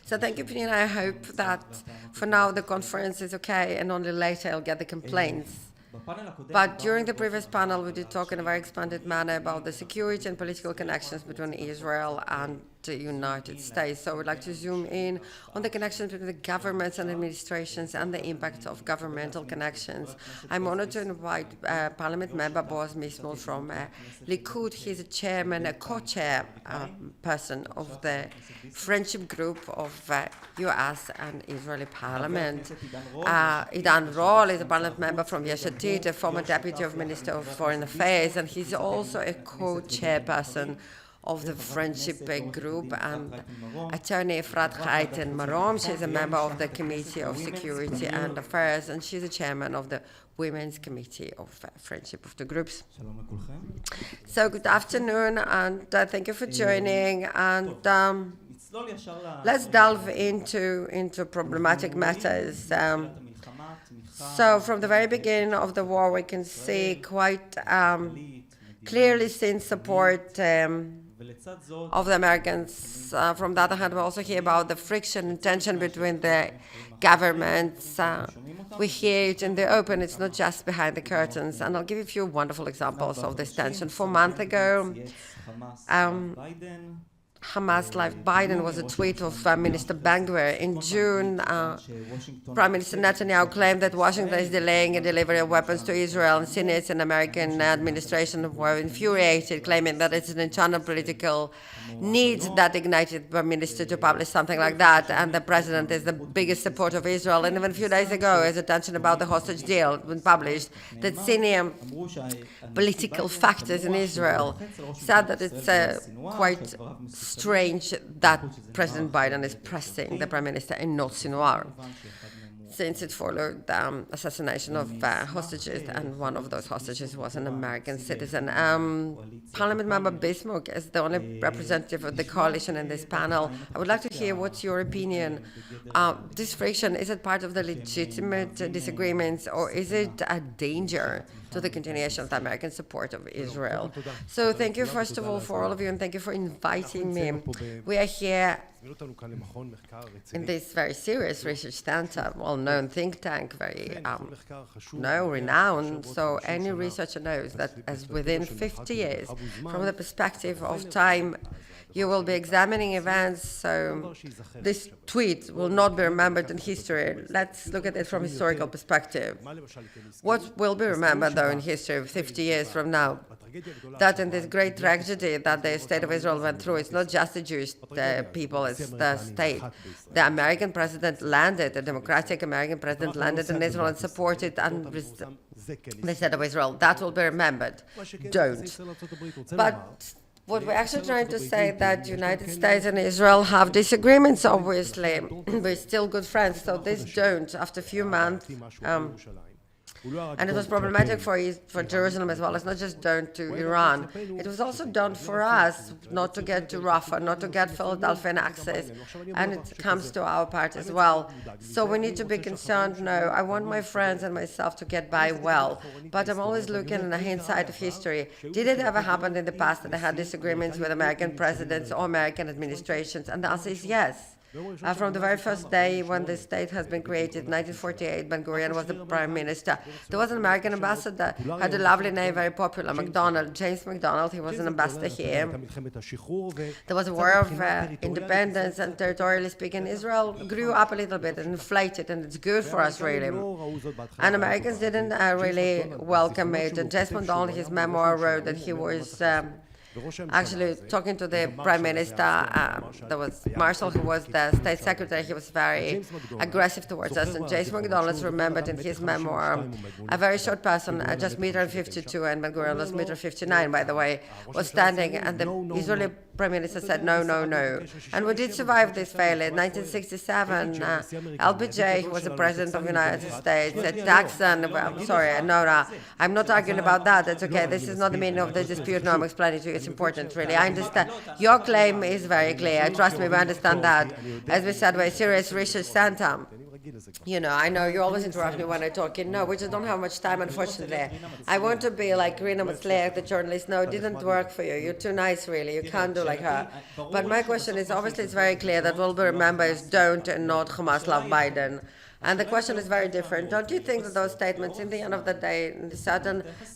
So thank you, Pnina. I hope that for now the conference is okay and only later I'll get the complaints. But during the previous panel, we did talk in a very expanded manner about the security and political connections between Israel and the United States. So I would like to zoom in on the connections between the governments and administrations and the impact of governmental connections. I'm honored to invite Parliament member Boaz from Likud. He's a chairman, a co-chair person of the friendship group of US and Israeli Parliament. Idan is a Parliament member from Yesh Atid, a former deputy of Minister of Foreign Affairs, and he's also a co-chairperson of the friendship group, and attorney Efrat Rayten-Marom. She's a member of the Committee of Security and Affairs, and she's a chairman of the Women's Committee of Friendship of the Groups. So good afternoon, and thank you for joining. And let's delve into problematic matters. So from the very beginning of the war, we can see quite clearly seen support of the Americans. From the other hand, we also hear about the friction and tension between the governments. We hear it in the open, it's not just behind the curtains. And I'll give you a few wonderful examples of this tension. 4 months ago, Hamas Live Biden was a tweet of Minister Ben-Gvir. In June, Prime Minister Netanyahu claimed that Washington is delaying a delivery of weapons to Israel, and Senate and American administration were infuriated, claiming that it's an internal political need that ignited Prime Minister to publish something like that, and the president is the biggest supporter of Israel. And even a few days ago, as attention about the hostage deal was published, that senior political factors in Israel said that it's quite strange that President Biden is pressing the Prime Minister and not Sinwar, since it followed the assassination of hostages, and one of those hostages was an American citizen. Parliament member Bismuth is the only representative of the coalition in this panel. I would like to hear what's your opinion. This friction, is it part of the legitimate disagreements, or is it a danger to the continuation of the American support of Israel? So thank you, first of all, for all of you, and thank you for inviting me. We are here in this very serious research center, well-known think tank, very renowned. So any researcher knows that as within 50 years, from the perspective of time, you will be examining events, so this tweet will not be remembered in history. Let's look at it from a historical perspective. What will be remembered, though, in history 50 years from now? That in this great tragedy that the state of Israel went through, it's not just the Jewish people, it's the state. The American president landed, the democratic American president landed in Israel and supported the state of Israel. That will be remembered. Don't. But what we're actually trying to say that the United States and Israel have disagreements, obviously. We're still good friends, so this don't, after a few months. And it was problematic for Jerusalem as well. It's not just done to Iran. It was also done for us not to get to Rafah, not to get Philadelphia access. And it comes to our part as well. So we need to be concerned. No, I want my friends and myself to get by well. But I'm always looking in the hindsight of history. Did it ever happen in the past that I had disagreements with American presidents or American administrations? And the answer is yes. From the very first day when the state has been created, 1948, Ben-Gurion was the prime minister. There was an American ambassador, had a lovely name, very popular, McDonald, James McDonald. He was an ambassador here. There was a war of independence, and territorially speaking, Israel grew up a little bit and inflated, and it's good for us, really. And Americans didn't really welcome it. And James McDonald, his memoir, wrote that he was actually talking to the prime minister. There was Marshall, who was the state secretary. He was very aggressive towards us. And James McDonald remembered in his memoir, a very short person, just 1.52 and Ben-Gurion was 1.59, by the way, was standing, and the Israeli prime minister said, no, no, no. And we did survive this failure. In 1967, LBJ, who was the president of the United States, Jackson, I'm not arguing about that. That's okay. This is not the meaning of the dispute. No, I'm explaining to you. It's important, really. I understand. Your claim is very clear. Trust me, we understand that. As we said, we're a serious research center. I know you always interrupt me when I talk. We just don't have much time, unfortunately. I want to be like Rina Matzliach, the journalist. No, it didn't work for you. You're too nice, really. You can't do like her. But my question is, obviously, it's very clear that what we remember is don't and not Hamas love Biden. And the question is very different. Don't you think that those statements, in the end of the day,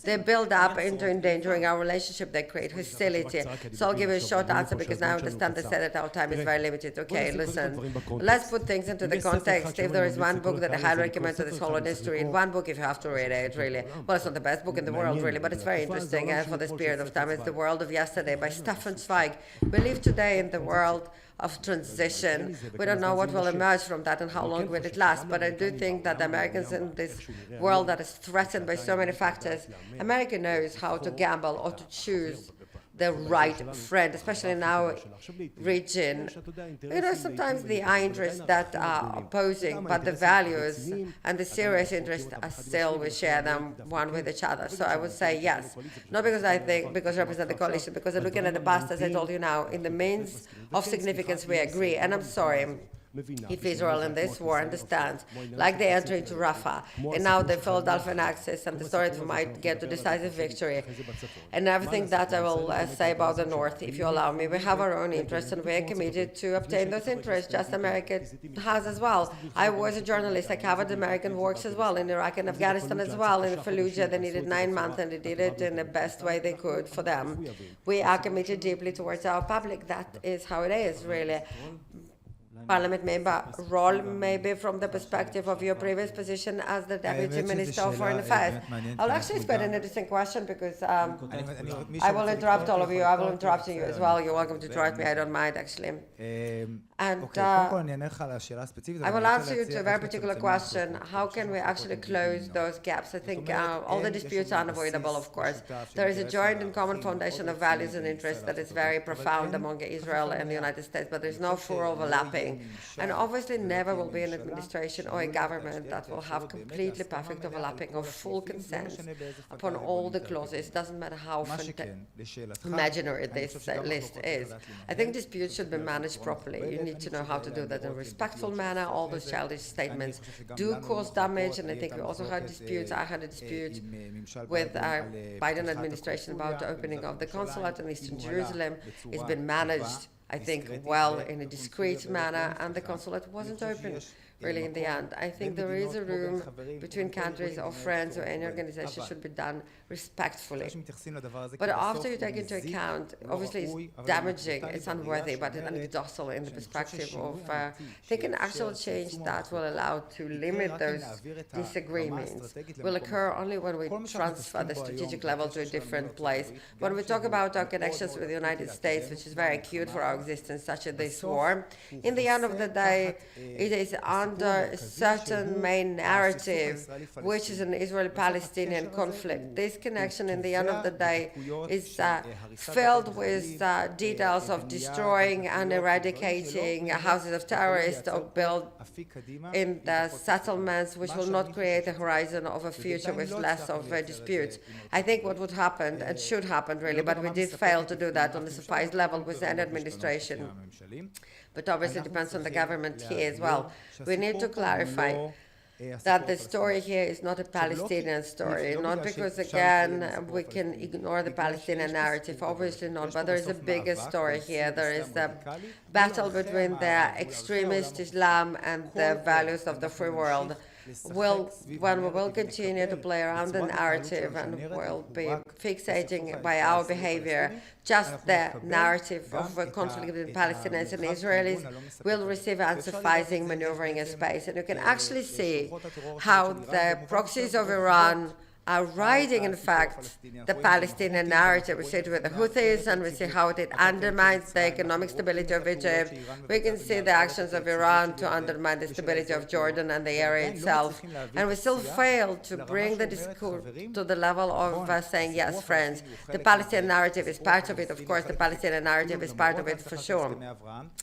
they build up into endangering our relationship, they create hostility? So I'll give you a short answer because now I understand they said that our time is very limited. Okay, listen, let's put things into the context. If there is one book that I highly recommend to this whole audience to read, one book if you have to read it, really. Well, it's not the best book in the world, really, but it's very interesting for this period of time. It's The World of Yesterday by Stefan Zweig. We live today in the world of transition. We don't know what will emerge from that and how long will it last, but I do think that the Americans in this world that is threatened by so many factors, America knows how to gamble or to choose the right friend, especially in our region. Sometimes the interests that are opposing, but the values and the serious interests are still, we share them one with each other. So I would say yes. Not because I think, because I represent the coalition, because I'm looking at the past, as I told you now, in the means of significance we agree. And I'm sorry if Israel in this war understands, like they enter into Rafah, and now the Philadelphia Axis and the story that we might get to decisive victory, and everything that I will say about the North, if you allow me. We have our own interests, and we are committed to obtain those interests, just America has as well. I was a journalist. I covered American works as well, in Iraq and Afghanistan as well. In Fallujah, they needed 9 months, and they did it in the best way they could for them. We are committed deeply towards our public. That is how it is, really. Parliament member role, maybe from the perspective of your previous position as the Deputy Minister of Foreign Affairs. I'll actually, it's quite an interesting question because I will interrupt all of you. I will interrupt you as well. You're welcome to interrupt me. I don't mind, actually. And I will answer you to a very particular question. How can we actually close those gaps? I think all the disputes are unavoidable, of course. There is a joint and common foundation of values and interests that is very profound among Israel and the United States, but there's no full overlapping. And obviously never will be an administration or a government that will have completely perfect overlapping or full consent upon all the clauses. Doesn't matter how imaginary this list is. I think disputes should be managed properly. You need to know how to do that in a respectful manner. All those childish statements do cause damage, and I think we also had disputes. I had a dispute with our Biden administration about the opening of the consulate in Eastern Jerusalem. It's been managed, I think, well, in a discreet manner, and the consulate wasn't open, really, in the end. I think there is a room between countries or friends or any organization should be done respectfully. But after you take into account, obviously it's damaging, it's unworthy, but it's anecdotal in the perspective of, I think an actual change that will allow to limit those disagreements will occur only when we transfer the strategic level to a different place. When we talk about our connections with the United States, which is very acute for our existence, such as this war, in the end of the day, it is under a certain main narrative, which is an Israeli-Palestinian conflict. This connection, in the end of the day, is filled with details of destroying and eradicating houses of terrorists or built in the settlements, which will not create a horizon of a future with less of disputes. I think what would happen, and should happen really, but we did fail to do that on the suffice level with the administration. But obviously it depends on the government here as well. We need to clarify that the story here is not a Palestinian story, not because, again, we can ignore the Palestinian narrative, obviously not, but there is a bigger story here. There is the battle between the extremist Islam and the values of the free world. When we will continue to play around the narrative and will be fixating by our behavior just the narrative of a conflict between Palestinians and Israelis, will receive unsufficing maneuvering in space. And you can actually see how the proxies of Iran are riding, in fact, the Palestinian narrative. We see it with the Houthis, and we see how it undermines the economic stability of Egypt. We can see the actions of Iran to undermine the stability of Jordan and the area itself. And we still fail to bring the discourse to the level of saying, yes, friends, the Palestinian narrative is part of it. Of course, the Palestinian narrative is part of it for sure,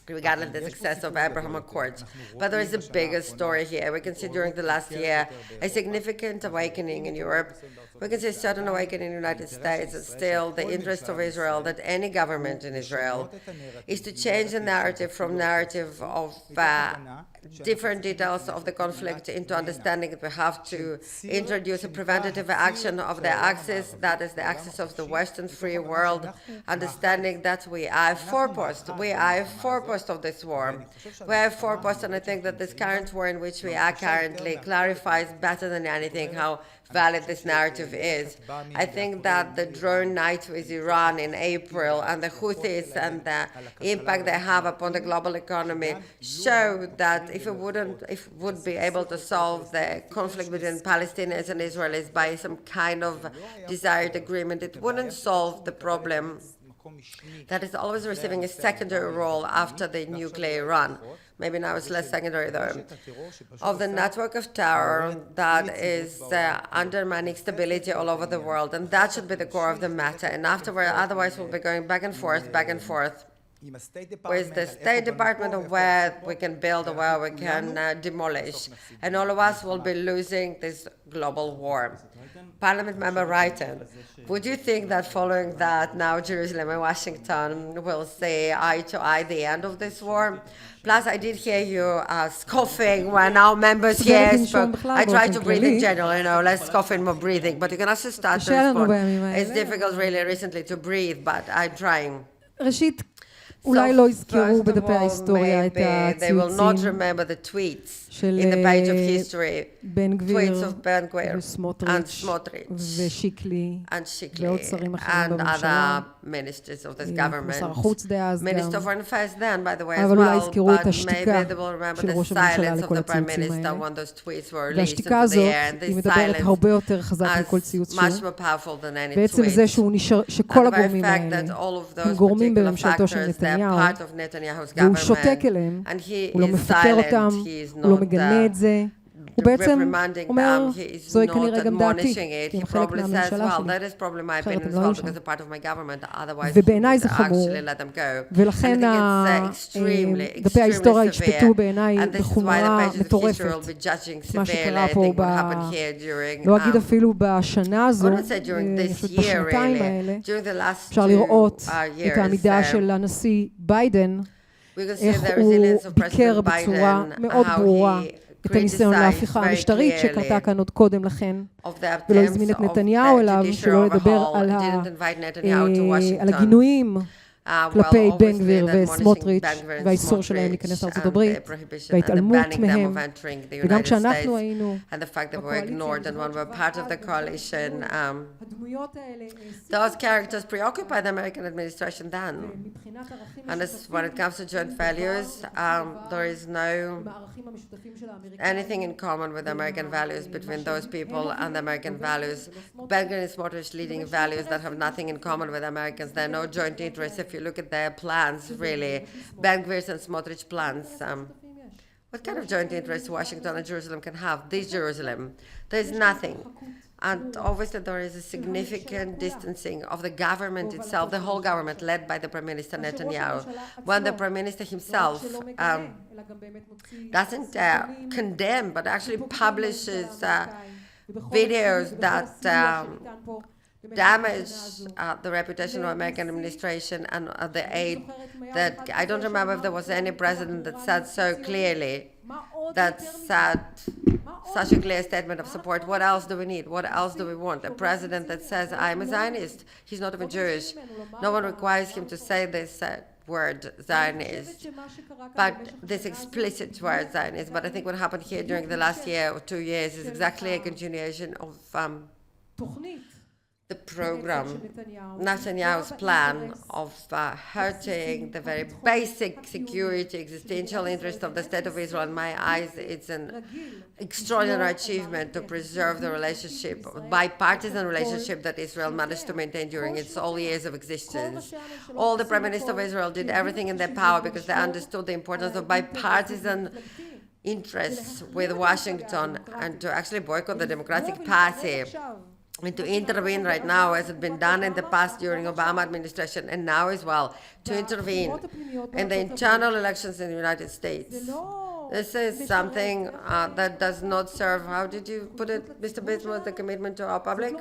regardless of the success of Abraham Accords. But there is a bigger story here. We can see during the last year a significant awakening in Europe Europe, we can see a certain awakening in the United States that still the interest of Israel, that any government in Israel, is to change the narrative from narrative of different details of the conflict into understanding that we have to introduce a preventative action of the axis, that is the axis of the Western free world, understanding that we are a forepost. We are a forepost of this war. We are a forepost, and I think that this current war in which we are currently clarifies better than anything how valid this narrative is. I think that the drone night with Iran in April and the Houthis and the impact they have upon the global economy show that if it would be able to solve the conflict between Palestinians and Israelis by some kind of desired agreement, it wouldn't solve the problem that is always receiving a secondary role after the nuclear Iran. Maybe now it's less secondary though, of the network of terror that is undermining stability all over the world. And that should be the core of the matter. And otherwise we'll be going back and forth, with the State Department of where we can build or where we can demolish. And all of us will be losing this global war. Parliament member Rayten, would you think that following that now Jerusalem and Washington will say eye to eye the end of this war? Plus, I did hear you scoffing when our members here spoke. I try to breathe in general, less scoffing, more breathing, but you can also start to respond. It's difficult really recently to breathe, but I'm trying. אולי לא יזכרו בדפי ההיסטוריה את הציוצים in the page of history, tweets of Ben Gvir and Smotrich ושיקלי ועוד שרים אחרים בממשלה ministers of this government, שר החוץ דאז גם Minister of Foreign Affairs then, by the way, as אבל אולי well, יזכרו את but השתיקה maybe they will remember של the ראש הממשלה silence of לכל the Prime הציוצים Minister האלה when those tweets were released והשתיקה into the הזאת air, and היא this מדברת silence הרבה יותר חזק מכל ציוץ שהוא בעצם זה שכל הגורמים האלה הם גורמים בממשלתו של נתניהו והוא שותק אליהם, הוא לא מפטר אותם, הוא לא מגנה את זה, הוא בעצם אומר, זוהי כנראה גם דעתי, כי הם חלק מהממשלה שלי, אחרת הם לא היו שם. ובעיניי זה חמור, ולכן דפי ההיסטוריה ישפטו בעיניי בחומרה מטורפת, מה שקרה פה, לא אגיד אפילו בשנה הזו, בשנתיים האלה, אפשר לראות את העמידה של הנשיא ביידן, איך הוא ביקר בצורה מאוד ברורה את הניסיון להפיכה המשטרית שקרתה כאן עוד קודם לכן, ולא הזמין את נתניהו אליו, שלא לדבר על הגינויים כלפי בן גביר וסמוטריץ' והאיסור שלהם להיכנס לארצות הברית וההתעלמות מהם, וגם כשאנחנו היינו those characters preoccupy the American administration then. And when it comes to joint values, there is no anything in common with American values between those people and the American values. Ben-Gvir and Smotrich leading values that have nothing in common with Americans. There are no joint interests. If you look at their plans, really, Ben-Gvir's and Smotrich plans, what kind of joint interests Washington and Jerusalem can have? This Jerusalem, there's nothing. And obviously there is a significant distancing of the government itself, the whole government led by the Prime Minister Netanyahu, when the Prime Minister himself doesn't condemn, but actually publishes videos that damage the reputation of American administration and the aid that I don't remember if there was any president that said so clearly, that said such a clear statement of support. What else do we need? What else do we want? A president that says, I'm a Zionist. He's not even Jewish. No one requires him to say this word, Zionist, but this explicit word, Zionist. But I think what happened here during the last year or 2 years is exactly a continuation of the program, Netanyahu's plan of hurting the very basic security, existential interest of the State of Israel. In my eyes, it's an extraordinary achievement to preserve the relationship, bipartisan relationship that Israel managed to maintain during its all years of existence. All the Prime Minister of Israel did everything in their power because they understood the importance of bipartisan interests with Washington and to actually boycott the Democratic Party and to intervene right now, as had been done in the past during Obama administration and now as well, to intervene in the internal elections in the United States. This is something that does not serve, how did you put it, Mr. Bismuth, the commitment to our public?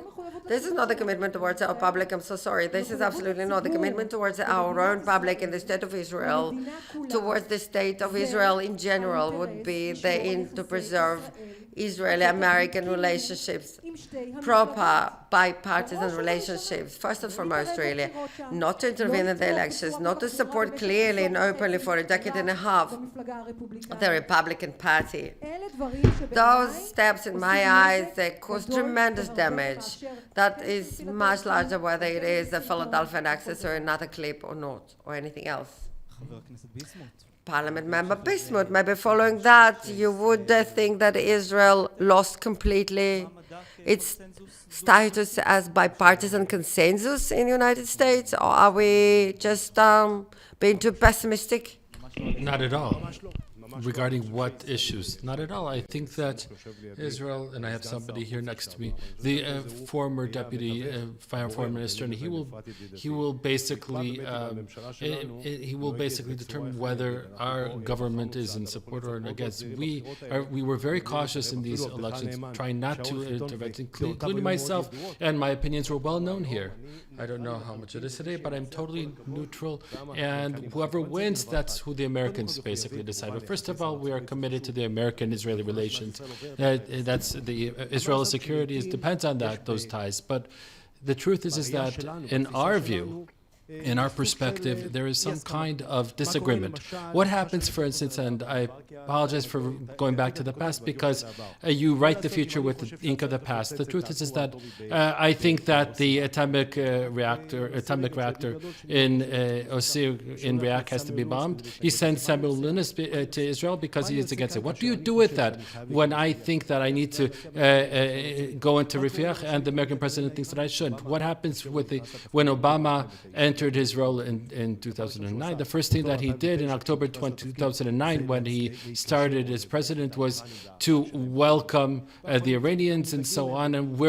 This is not the commitment towards our public, I'm so sorry. This is absolutely not. The commitment towards our own public in the state of Israel, towards the state of Israel in general, would be the aim to preserve Israeli-American relationships, proper bipartisan relationships, first and foremost, really, not to intervene in the elections, not to support clearly and openly for a decade and a half the Republican Party. Those steps, in my eyes, they cause tremendous damage that is much larger whether it is a Philadelphia Nexus or another clip or not, or anything else. Parliament member Bismuth, maybe following that, you would think that Israel lost completely its status as bipartisan consensus in the United States, or are we just being too pessimistic? Not at all. Regarding what issues? Not at all. I think that Israel, and I have somebody here next to me, the former deputy foreign minister, and he will basically determine whether our government is in support or against. We were very cautious in these elections, trying not to intervene, including myself, and my opinions were well known here. I don't know how much it is today, but I'm totally neutral, and whoever wins, that's who the Americans basically decide. But first of all, we are committed to the American-Israeli relations. That's the Israel's security depends on those ties. But the truth is that in our view, in our perspective, there is some kind of disagreement. What happens, for instance, and I apologize for going back to the past, because you write the future with the ink of the past. The truth is that I think that the atomic reactor in Osir in Iraq has to be bombed. He sent simultaneous to Israel because he is against it. What do you do with that when I think that I need to go into Rifiach and the American president thinks that I shouldn't? What happens with when Obama entered his role in 2009. The first thing that he did in October 2009 when he started as president was to welcome the Iranians and so on. And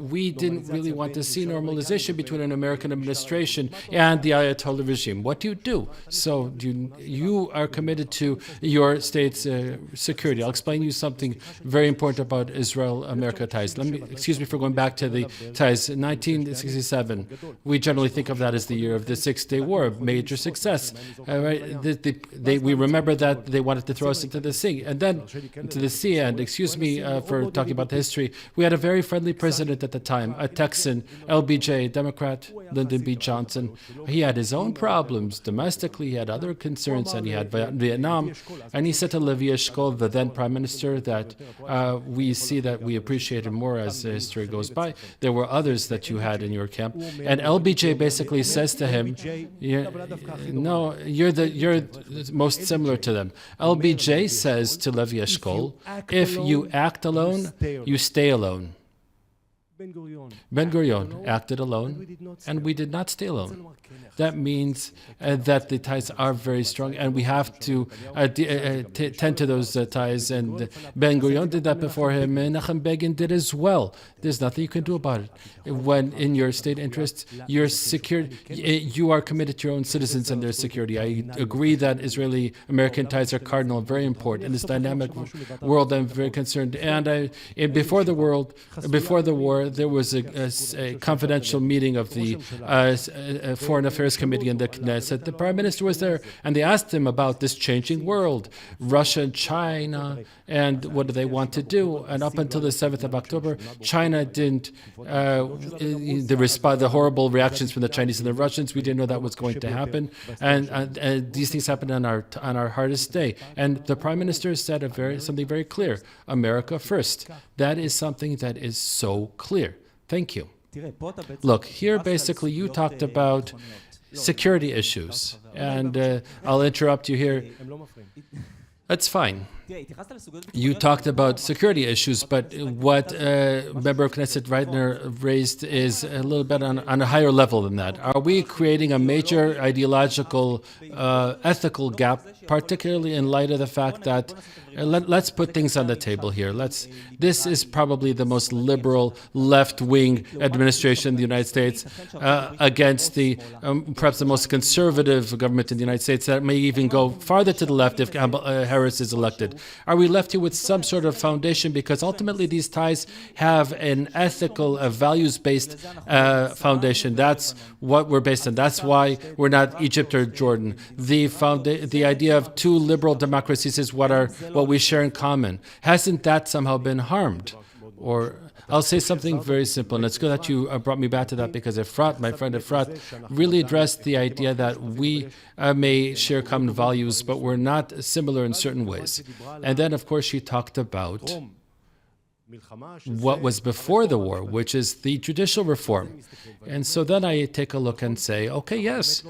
we didn't really want to see normalization between an American administration and the Ayatollah regime. What do you do? So you are committed to your state's security. I'll explain you something very important about Israel-America ties. Excuse me for going back to the ties. 1967, we generally think of that as the year of the Six-Day War, a major success. We remember that they wanted to throw us into the sea, and then into the sea. And excuse me for talking about the history. We had a very friendly president at the time, a Texan, LBJ, Democrat, Lyndon B. Johnson. He had his own problems domestically. He had other concerns, and he had Vietnam. And he said to Levi Eshkol, the then prime minister, that we see that we appreciate him more as history goes by. There were others that you had in your camp, and LBJ basically says to him, no, you're most similar to them. LBJ says to Levi Eshkol, if you act alone, you stay alone. Ben-Gurion acted alone, and we did not stay alone. That means that the ties are very strong, and we have to tend to those ties. And Ben-Gurion did that before him, and Menachem Begin did as well. There's nothing you can do about it. When in your state interests, you're secure, you are committed to your own citizens and their security. I agree that Israeli-American ties are cardinal and very important. In this dynamic world, I'm very concerned. And before the war, there was a confidential meeting of the Foreign Affairs Committee in the Knesset. The Prime Minister was there, and they asked him about this changing world, Russia and China, and what do they want to do. And up until the 7th of October, China didn't, the horrible reactions from the Chinese and the Russians, we didn't know that was going to happen. And these things happened on our hardest day. And the Prime Minister said something very clear, America first. That is something that is so clear. Thank you. Look, here basically you talked about security issues, and I'll interrupt you here. That's fine. You talked about security issues, but what Member of Knesset Rayten-Marom raised is a little bit on a higher level than that. Are we creating a major ideological, ethical gap, particularly in light of the fact that, let's put things on the table here. This is probably the most liberal left-wing administration in the United States against perhaps the most conservative government in the United States that may even go farther to the left if Harris is elected? Are we left here with some sort of foundation? Because ultimately these ties have an ethical, values-based foundation. That's what we're based on. That's why we're not Egypt or Jordan. The idea of two liberal democracies is what we share in common. Hasn't that somehow been harmed? Or I'll say something very simple, and it's good that you brought me back to that, because Efrat, my friend Efrat, really addressed the idea that we may share common values, but we're not similar in certain ways. And then, of course, she talked about what was before the war, which is the judicial reform. And so then I take a look and say, okay, yes,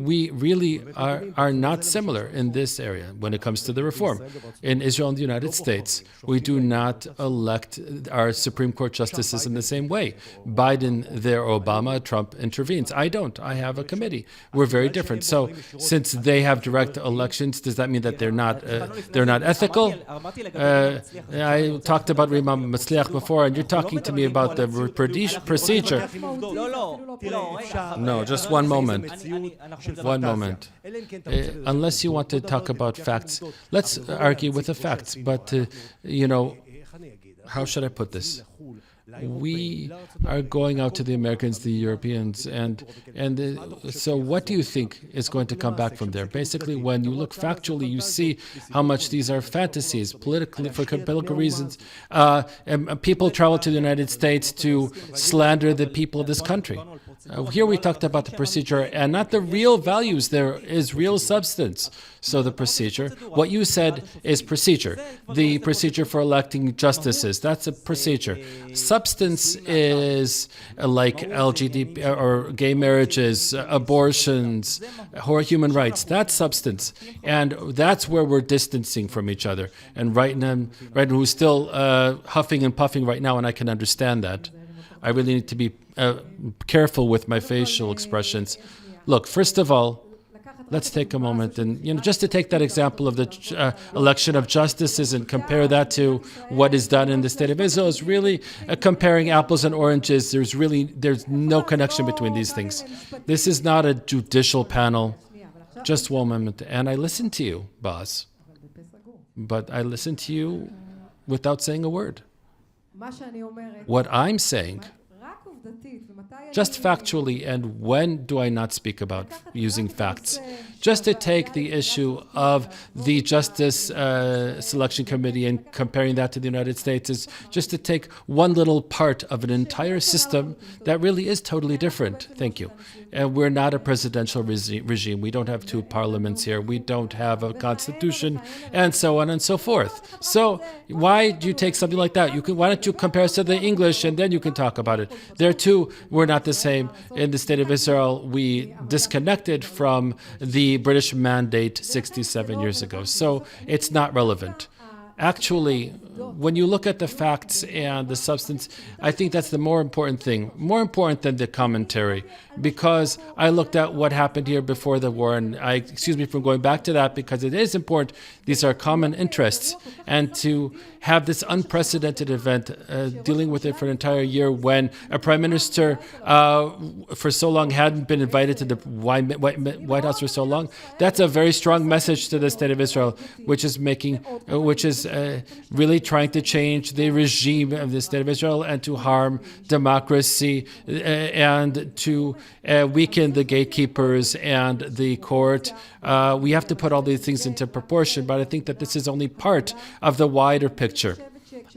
we really are not similar in this area when it comes to the reform. In Israel and the United States, we do not elect our Supreme Court justices in the same way. Biden there, Obama, Trump intervenes. I don't. I have a committee. We're very different. So since they have direct elections, does that mean that they're not ethical? I talked about Rayten-Marom before, and you're talking to me about the procedure. No, just one moment. One moment. Unless you want to talk about facts, let's argue with the facts. But, how should I put this? We are going out to the Americans, the Europeans, and so what do you think is going to come back from there? Basically, when you look factually, you see how much these are fantasies, politically, for political reasons. And people travel to the United States to slander the people of this country. Here we talked about the procedure and not the real values. There is real substance. So the procedure, what you said is procedure. The procedure for electing justices, that's a procedure. Substance is like LGBT or gay marriages, abortions, or human rights. That's substance. And that's where we're distancing from each other. And Rayten, who's still huffing and puffing right now, and I can understand that. I really need to be careful with my facial expressions. Look, first of all, let's take a moment and, just to take that example of the election of justices and compare that to what is done in the state of Israel is really comparing apples and oranges. There's no connection between these things. This is not a judicial panel. Just one moment. And I listened to you, Boaz. But I listened to you without saying a word. What I'm saying, just factually, and when do I not speak about using facts? Just to take the issue of the Justice Selection Committee and comparing that to the United States is just to take one little part of an entire system that really is totally different. Thank you. And we're not a presidential regime. We don't have two parliaments here. We don't have a constitution, and so on and so forth. So why do you take something like that? Why don't you compare us to the English, and then you can talk about it. There too, we're not the same. In the state of Israel, we disconnected from the British mandate 67 years ago. So it's not relevant. Actually, when you look at the facts and the substance, I think that's the more important thing, more important than the commentary, because I looked at what happened here before the war, and excuse me from going back to that, because it is important. These are common interests, and to have this unprecedented event, dealing with it for an entire year when a prime minister for so long hadn't been invited to the White House for so long, that's a very strong message to the state of Israel, which is really trying to change the regime of the state of Israel and to harm democracy and to weaken the gatekeepers and the court. We have to put all these things into proportion, but I think that this is only part of the wider picture.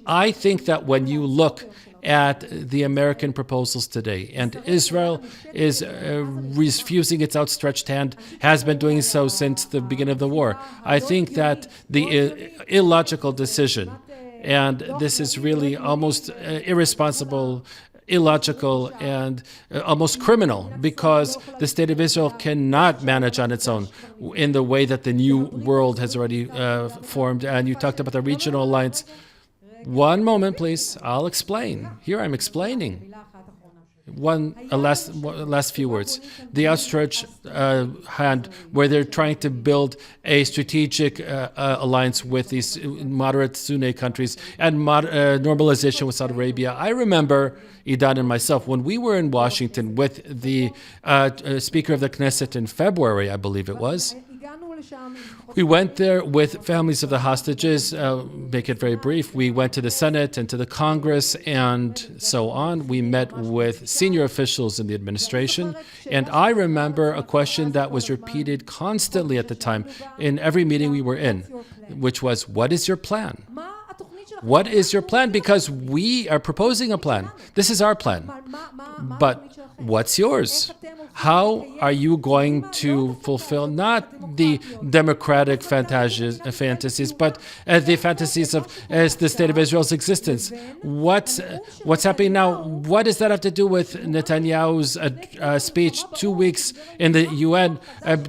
I think that when you look at the American proposals today, and Israel is refusing its outstretched hand, has been doing so since the beginning of the war. I think that the illogical decision, and this is really almost irresponsible, illogical, and almost criminal, because the state of Israel cannot manage on its own in the way that the new world has already formed. And you talked about the regional alliance. One moment, please. I'll explain. Here I'm explaining. Last few words. The outstretched hand, where they're trying to build a strategic alliance with these moderate Sunni countries and normalization with Saudi Arabia. I remember, Idan and myself, when we were in Washington with the Speaker of the Knesset in February, I believe it was, We went there with families of the hostages, make it very brief. We went to the Senate and to the Congress and so on. We met with senior officials in the administration. And I remember a question that was repeated constantly at the time in every meeting we were in, which was, what is your plan? What is your plan? Because we are proposing a plan. This is our plan. But what's yours? How are you going to fulfill not the democratic fantasies, but the fantasies of the State of Israel's existence? What's happening now? What does that have to do with Netanyahu's speech 2 weeks in the UN,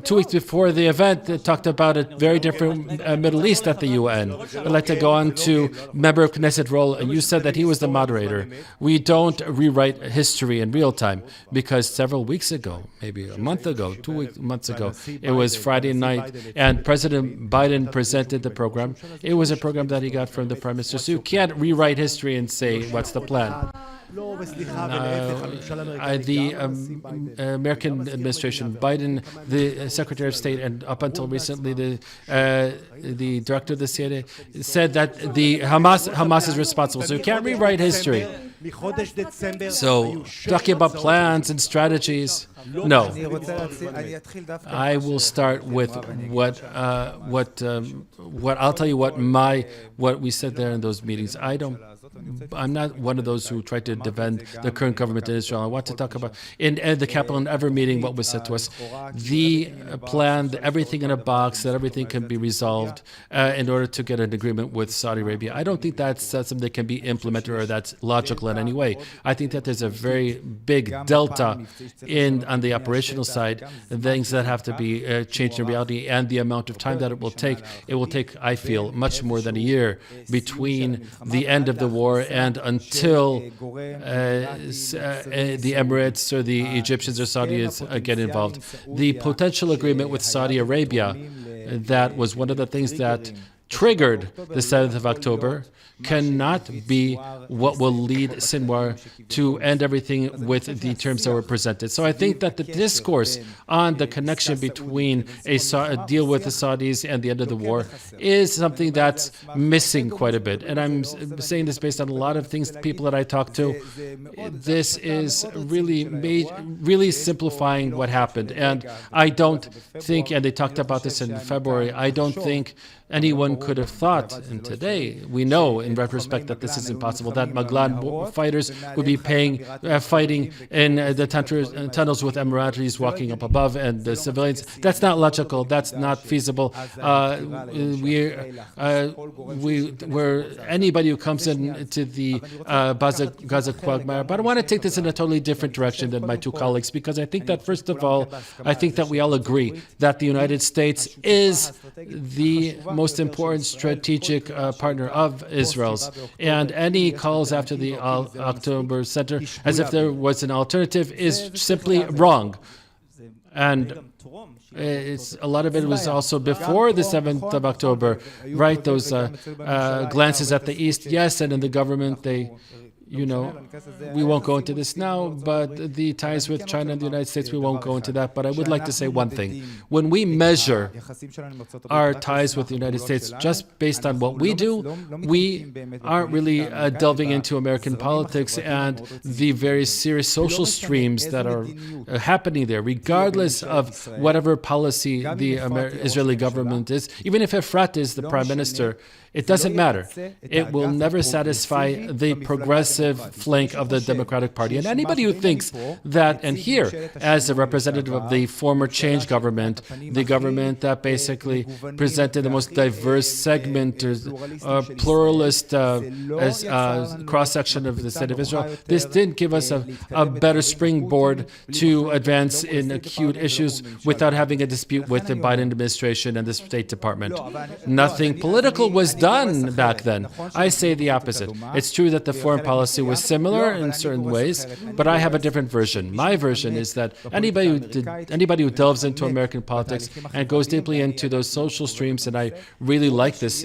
2 weeks before the event that talked about a very different Middle East at the UN? I'd like to go on to member of Knesset role, and you said that he was the moderator. We don't rewrite history in real time, because several weeks ago, maybe a month ago, 2 months ago, it was Friday night, and President Biden presented the program. It was a program that he got from the Prime Minister. So you can't rewrite history and say, what's the plan? The American administration, Biden, the Secretary of State, and up until recently, the director of the CIA said that the Hamas is responsible. So you can't rewrite history. So talking about plans and strategies, no. I will start with what I'll tell you what we said there in those meetings. I'm not one of those who try to defend the current government in Israel. I want to talk about, in the Capitol and every meeting, what was said to us. The plan, everything in a box, that everything can be resolved in order to get an agreement with Saudi Arabia. I don't think that's something that can be implemented or that's logical in any way. I think that there's a very big delta on the operational side, things that have to be changed in reality, and the amount of time that it will take. It will take, I feel, much more than a year between the end of the war and until the Emirates or the Egyptians or Saudis get involved. The potential agreement with Saudi Arabia, that was one of the things that triggered the 7th of October, cannot be what will lead Sinwar to end everything with the terms that were presented. So I think that the discourse on the connection between a deal with the Saudis and the end of the war is something that's missing quite a bit. And I'm saying this based on a lot of things, people that I talk to. This is really simplifying what happened. And I don't think, and they talked about this in February, I don't think anyone could have thought, and today we know in retrospect that this is impossible, that Maglan fighters would be fighting in the tunnels with Emiratis walking up above and the civilians. That's not logical. That's not feasible. We're anybody who comes into the Gaza quagmire. But I want to take this in a totally different direction than my two colleagues, because I think that, first of all, I think that we all agree that the United States is the most important strategic partner of Israel's. And any calls after the October Center as if there was an alternative is simply wrong. And a lot of it was also before the 7th of October, right? Those glances at the East, yes, and in the government, we won't go into this now, but the ties with China and the United States, we won't go into that. But I would like to say one thing. When we measure our ties with the United States just based on what we do, we aren't really delving into American politics and the very serious social streams that are happening there, regardless of whatever policy the Israeli government is. Even if Efrat is the prime minister, it doesn't matter. It will never satisfy the progressive flank of the Democratic Party. And anybody who thinks that, and here, as a representative of the former change government, the government that basically presented the most diverse segment, pluralist cross-section of the state of Israel, this didn't give us a better springboard to advance in acute issues without having a dispute with the Biden administration and the State Department. Nothing political was done back then. I say the opposite. It's true that the foreign policy was similar in certain ways, but I have a different version. My version is that anybody who delves into American politics and goes deeply into those social streams, and I really like this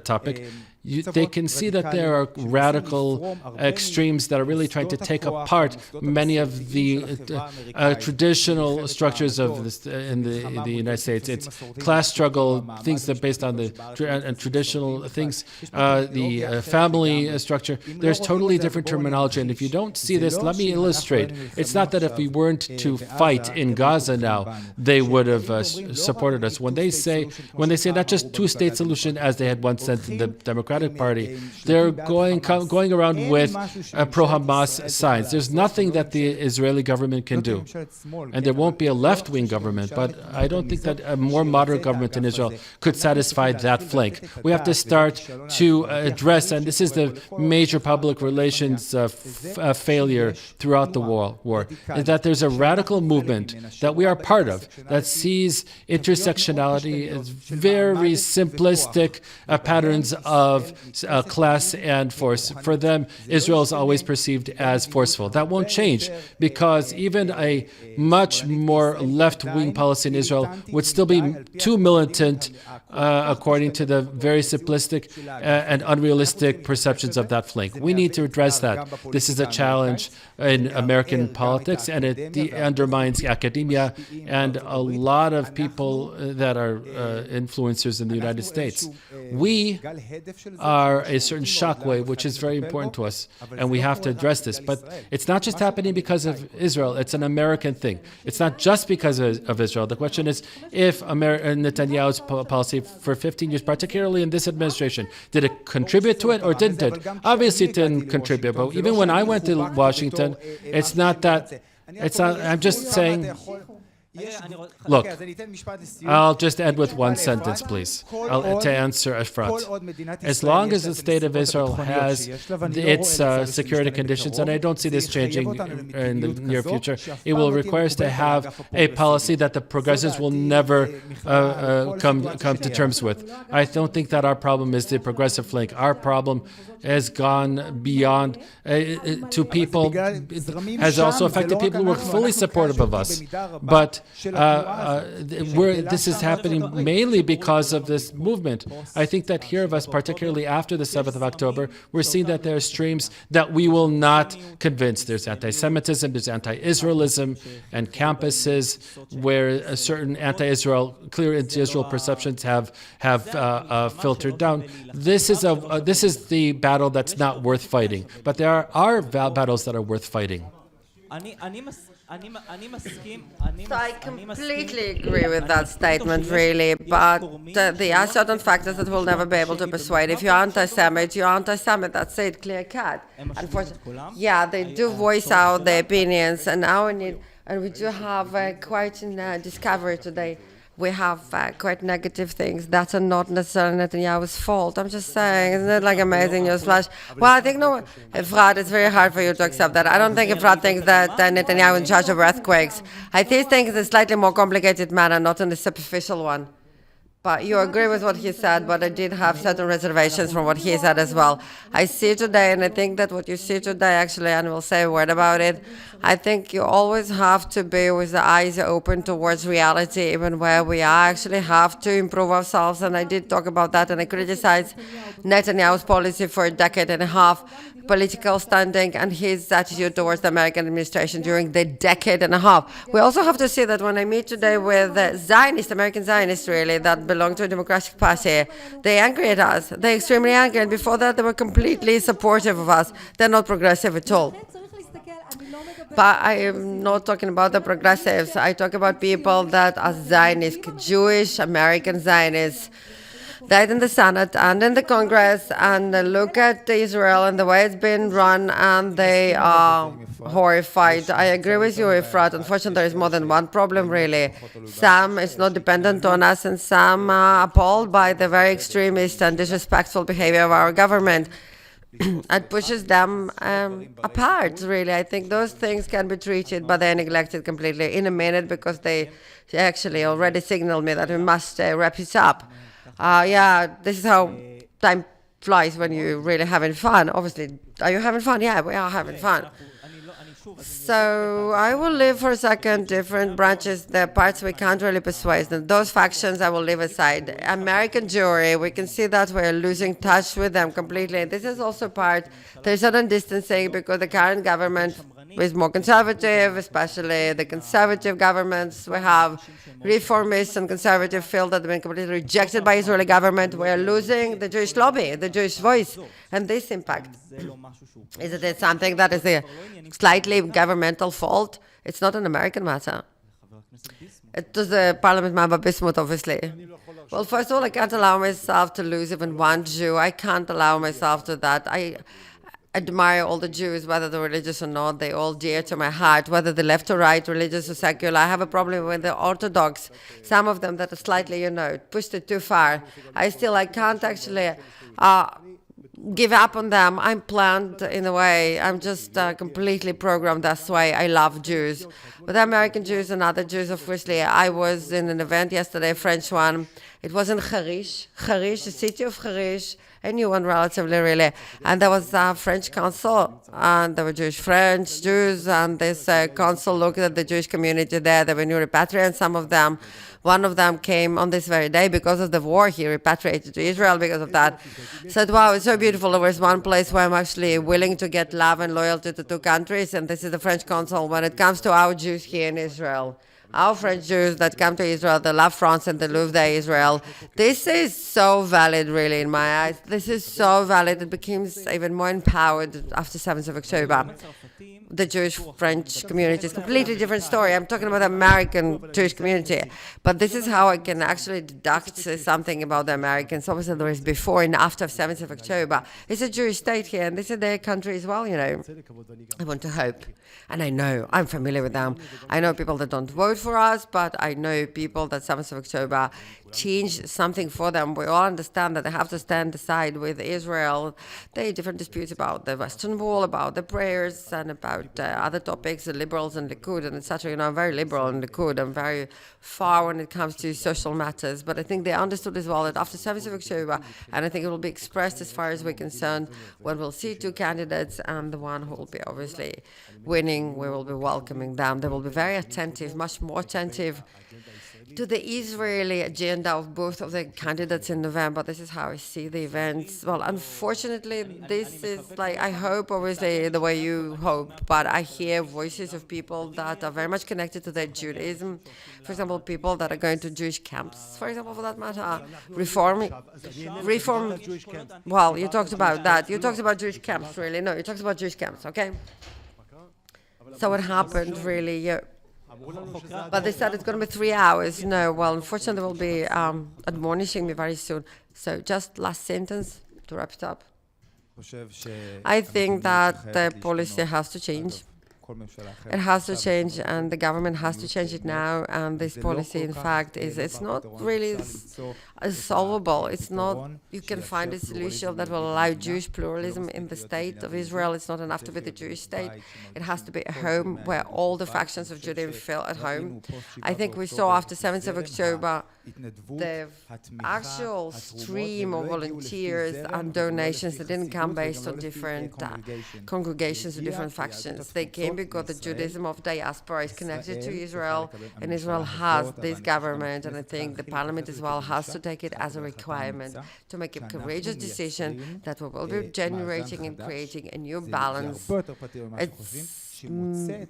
topic, they can see that there are radical extremes that are really trying to take apart many of the traditional structures of this, in the United States. It's class struggle, things that are based on the traditional things, the family structure. There's totally different terminology, and if you don't see this, let me illustrate. It's not that if we weren't to fight in Gaza now, they would have supported us. When they say not just two-state solution as they had once said in the Democratic Party, they're going around with pro-Hamas signs. There's nothing that the Israeli government can do. And there won't be a left-wing government, but I don't think that a more moderate government in Israel could satisfy that flank. We have to start to address, and this is the major public relations failure throughout the war, is that there's a radical movement that we are part of that sees intersectionality as very simplistic patterns of class and force. For them, Israel is always perceived as forceful. That won't change because even a much more left-wing policy in Israel would still be too militant according to the very simplistic and unrealistic perceptions of that flank. We need to address that. This is a challenge in American politics, and it undermines academia and a lot of people that are influencers in the United States. We are a certain shockwave, which is very important to us, and we have to address this. But it's not just happening because of Israel. It's an American thing. It's not just because of Israel. The question is, if Netanyahu's policy for 15 years, particularly in this administration, did it contribute to it or didn't it? Obviously, it didn't contribute. But even when I went to Washington, it's not that. It's not. I'm just saying. Look, I'll just end with one sentence, please, to answer Efrat. As long as the state of Israel has its security conditions, and I don't see this changing in the near future, it will require us to have a policy that the progressives will never come to terms with. I don't think that our problem is the progressive flank. Our problem has gone beyond to people, has also affected people who were fully supportive of us. But this is happening mainly because of this movement. I think that here of us, particularly after the 7th of October, we're seeing that there are streams that we will not convince. There's anti-Semitism, there's anti-Israelism, and campuses where a certain anti-Israel, clear anti-Israel perceptions have filtered down. This is the battle that's not worth fighting. But there are battles that are worth fighting. So I completely agree with that statement, really, but there are certain factors that we'll never be able to persuade. If you're anti-Semite, you're anti-Semite, that's it, clear cut. Unfortunately, yeah, they do voice out their opinions, and now we do have quite a discovery today. We have quite negative things that are not necessarily Netanyahu's fault. I'm just saying, isn't it like amazing news flash? Well, I think, no, Efrat, it's very hard for you to accept that. I don't think Efrat thinks that Netanyahu is in charge of earthquakes. I think it's a slightly more complicated manner, not in a superficial one. But you agree with what he said, but I did have certain reservations from what he said as well. I see today, and I think that what you see today, actually, and we'll say a word about it, I think you always have to be with the eyes open towards reality, even where we are, actually have to improve ourselves. And I did talk about that, and I criticized Netanyahu's policy for a decade and a half, political standing, and his attitude towards the American administration during the decade and a half. We also have to see that when I meet today with Zionists, American Zionists, really, that belong to a democratic party, they're angry at us. They're extremely angry, and before that, they were completely supportive of us. They're not progressive at all. But I am not talking about the progressives. I talk about people that are Zionists, Jewish American Zionists, that in the Senate and in the Congress, and look at Israel and the way it's been run, and they are horrified. I agree with you, Efrat. Unfortunately, there is more than one problem, really. Some is not dependent on us, and some are appalled by the very extremist and disrespectful behavior of our government. It pushes them apart, really. I think those things can be treated, but they're neglected completely in a minute because they actually already signaled me that we must wrap this up. Yeah, this is how time flies when you're really having fun. Obviously, are you having fun? Yeah, we are having fun. So I will leave for a second different branches, the parts we can't really persuade. And those factions I will leave aside. American Jewry, we can see that we're losing touch with them completely. This is also part, there's certain distancing because the current government is more conservative, especially the conservative governments. We have reformists and conservative field that have been completely rejected by Israeli government. We're losing the Jewish lobby, the Jewish voice, and this impact. Is it something that is a slightly governmental fault? It's not an American matter. It was the parliament member Bismuth, obviously. Well, first of all, I can't allow myself to lose even one Jew. I can't allow myself to that. I admire all the Jews, whether they're religious or not. They all dear to my heart, whether they're left or right, religious or secular. I have a problem with the Orthodox, some of them that are slightly, pushed it too far. I can't actually give up on them. I'm planned in a way. I'm just completely programmed this way. I love Jews. But the American Jews and other Jews, obviously, I was in an event yesterday, a French one. It was in Harish, the city of Harish, a new one relatively, really. And there was a French consul, and there were Jews, and this consul looked at the Jewish community there. There were new repatriants, some of them. One of them came on this very day because of the war. He repatriated to Israel because of that. Said, wow, it's so beautiful. There was one place where I'm actually willing to get love and loyalty to two countries, and this is the French consul when it comes to our Jews here in Israel. Our French Jews that come to Israel, they love France and they love their Israel. This is so valid, really, in my eyes. This is so valid. It becomes even more empowered after 7th of October. The Jewish-French community is a completely different story. I'm talking about the American Jewish community. But this is how I can actually deduct something about the Americans. Obviously, there is before and after 7th of October. It's a Jewish state here, and this is their country as well, I want to hope. And I know, I'm familiar with them. I know people that don't vote for us, but I know people that 7th of October changed something for them. We all understand that they have to stand aside with Israel. There are different disputes about the Western Wall, about the prayers, and about other topics, the liberals and Likud, and etc. I'm very liberal in Likud. I'm very far when it comes to social matters. But I think they understood as well that after 7th of October, and I think it will be expressed as far as we're concerned, when we'll see two candidates, and the one who will be obviously winning, we will be welcoming them. They will be very attentive, much more attentive to the Israeli agenda of both of the candidates in November. This is how I see the events. Well, unfortunately, this is I hope, obviously, the way you hope, but I hear voices of people that are very much connected to their Judaism. For example, people that are going to Jewish camps, for example, for that matter, reform. Well, you talked about that. You talked about Jewish camps, really. No, you talked about Jewish camps, okay? So what happened, really? But they said it's going to be 3 hours. No, well, unfortunately, they will be admonishing me very soon. So just last sentence to wrap it up. I think that the policy has to change. It has to change, and the government has to change it now. And this policy, in fact, it's not really solvable. It's not, you can find a solution that will allow Jewish pluralism in the state of Israel. It's not enough to be the Jewish state. It has to be a home where all the factions of Judaism feel at home. I think we saw after 7th of October the actual stream of volunteers and donations that didn't come based on different congregations or different factions. They came because the Judaism of diaspora is connected to Israel, and Israel has this government, and I think the parliament as well has to take it as a requirement to make a courageous decision that we will be generating and creating a new balance. It's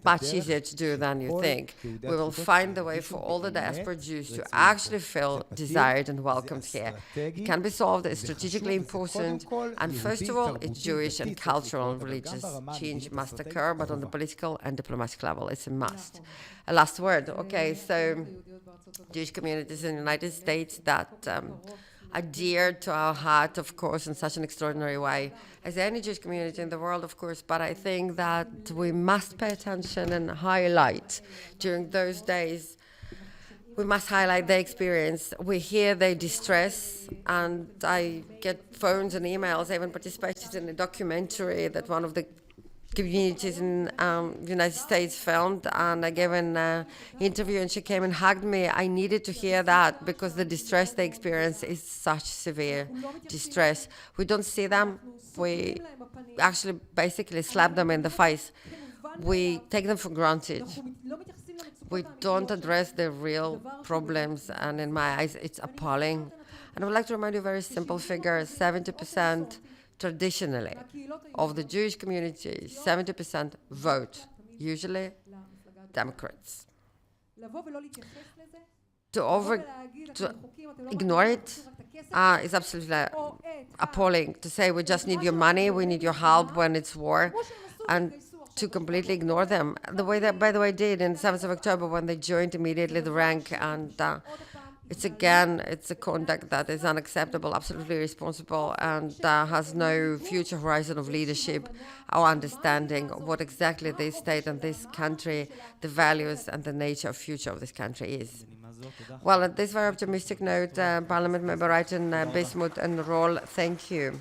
much easier to do than you think. We will find the way for all the diaspora Jews to actually feel desired and welcomed here. It can be solved. It's strategically important. And first of all, it's Jewish and cultural and religious change must occur, but on the political and diplomatic level, it's a must. A last word. Okay, so Jewish communities in the United States that are dear to our heart, of course, in such an extraordinary way, as any Jewish community in the world, of course, but I think that we must pay attention and highlight during those days, we must highlight their experience. We hear their distress, and I get phones and emails. I even participated in a documentary that one of the communities in the United States filmed, and I gave an interview, and she came and hugged me. I needed to hear that because the distress they experience is such severe distress. We don't see them. We actually basically slap them in the face. we take them for granted. We don't address the real problems, and in my eyes, it's appalling. And I would like to remind you a very simple figure: 70% traditionally of the Jewish community, 70% vote, usually Democrats. To ignore it is absolutely appalling. To say we just need your money, we need your help when it's war, and to completely ignore them. The way that, by the way, did in 7th of October when they joined immediately the rank, and it's a conduct that is unacceptable, absolutely irresponsible, and has no future horizon of leadership or understanding of what exactly this state and this country, the values and the nature of future of this country is. Well, at this very optimistic note, Parliament Member Rayten, Bismuth and Roll, thank you.